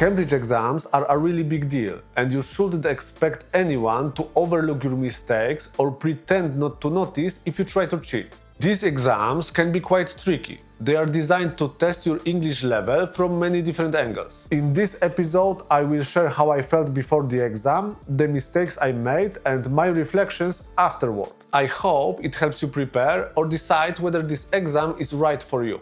Cambridge exams are a really big deal, and you shouldn't expect anyone to overlook your mistakes or pretend not to notice if you try to cheat. These exams can be quite tricky. They are designed to test your English level from many different angles. In this episode, I will share how I felt before the exam, the mistakes I made, and my reflections afterward. I hope it helps you prepare or decide whether this exam is right for you.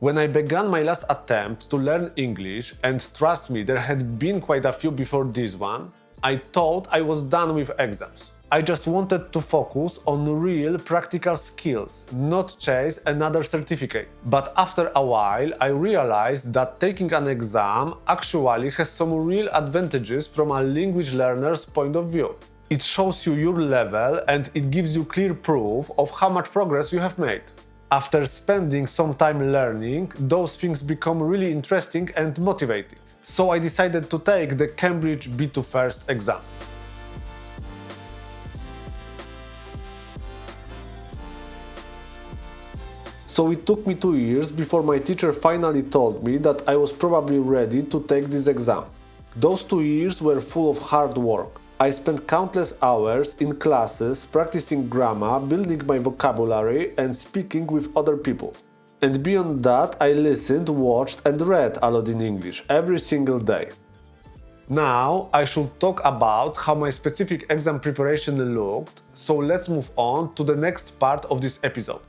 When I began my last attempt to learn English, and trust me, there had been quite a few before this one, I thought I was done with exams. I just wanted to focus on real practical skills, not chase another certificate. But after a while, I realized that taking an exam actually has some real advantages from a language learner's point of view. It shows you your level and it gives you clear proof of how much progress you have made. After spending some time learning, those things become really interesting and motivating. So I decided to take the Cambridge B2 First exam. So it took me 2 years before my teacher finally told me that I was probably ready to take this exam. Those 2 years were full of hard work. I spent countless hours in classes practicing grammar, building my vocabulary and speaking with other people. And beyond that, I listened, watched and read a lot in English every single day. Now I should talk about how my specific exam preparation looked, so let's move on to the next part of this episode.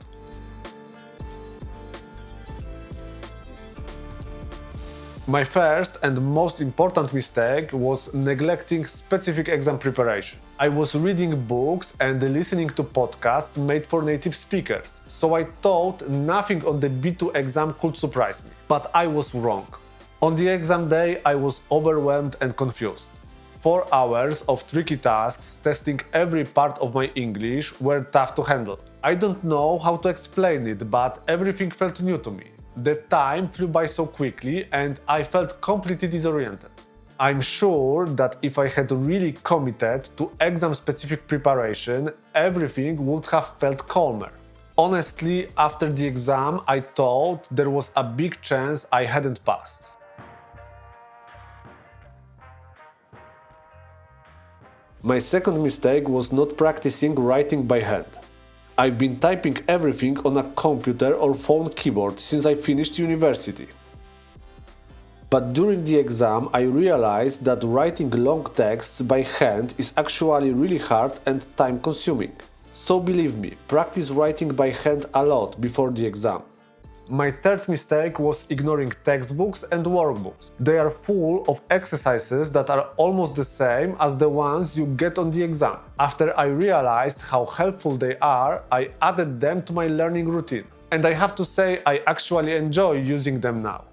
My first and most important mistake was neglecting specific exam preparation. I was reading books and listening to podcasts made for native speakers, so I thought nothing on the B2 exam could surprise me. But I was wrong. On the exam day, I was overwhelmed and confused. 4 hours of tricky tasks testing every part of my English were tough to handle. I don't know how to explain it, but everything felt new to me. The time flew by so quickly and I felt completely disoriented. I'm sure that if I had really committed to exam-specific preparation, everything would have felt calmer. Honestly, after the exam, I thought there was a big chance I hadn't passed. My second mistake was not practicing writing by hand. I've been typing everything on a computer or phone keyboard since I finished university. But during the exam, I realized that writing long texts by hand is actually really hard and time-consuming. So believe me, practice writing by hand a lot before the exam. My third mistake was ignoring textbooks and workbooks. They are full of exercises that are almost the same as the ones you get on the exam. After I realized how helpful they are, I added them to my learning routine. And I have to say, I actually enjoy using them now.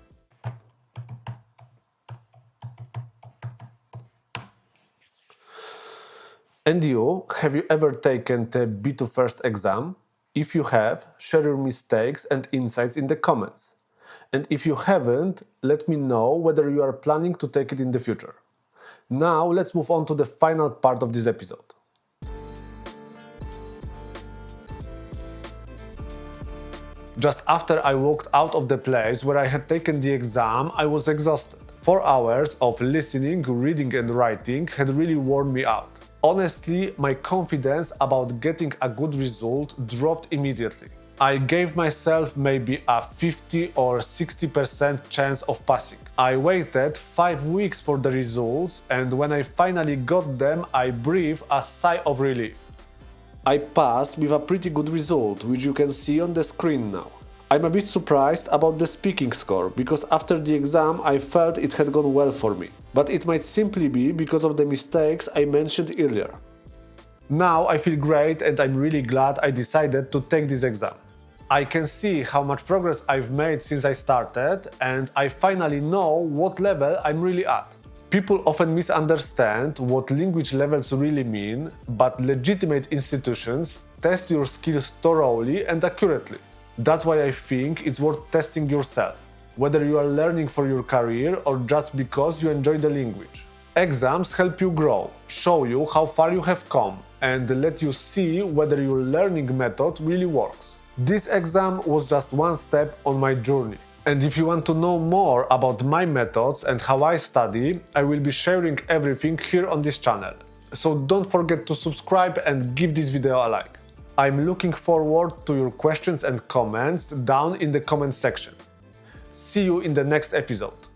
And you, have you ever taken the B2 First exam? If you have, share your mistakes and insights in the comments. And if you haven't, let me know whether you are planning to take it in the future. Now let's move on to the final part of this episode. Just after I walked out of the place where I had taken the exam, I was exhausted. 4 hours of listening, reading and writing had really worn me out. Honestly, my confidence about getting a good result dropped immediately. I gave myself maybe a 50 or 60% chance of passing. I waited 5 weeks for the results, and when I finally got them, I breathed a sigh of relief. I passed with a pretty good result, which you can see on the screen now. I'm a bit surprised about the speaking score, because after the exam I felt it had gone well for me. But it might simply be because of the mistakes I mentioned earlier. Now I feel great and I'm really glad I decided to take this exam. I can see how much progress I've made since I started, and I finally know what level I'm really at. People often misunderstand what language levels really mean, but legitimate institutions test your skills thoroughly and accurately. That's why I think it's worth testing yourself, whether you are learning for your career or just because you enjoy the language. Exams help you grow, show you how far you have come, and let you see whether your learning method really works. This exam was just one step on my journey. And if you want to know more about my methods and how I study, I will be sharing everything here on this channel. So don't forget to subscribe and give this video a like. I'm looking forward to your questions and comments down in the comment section. See you in the next episode.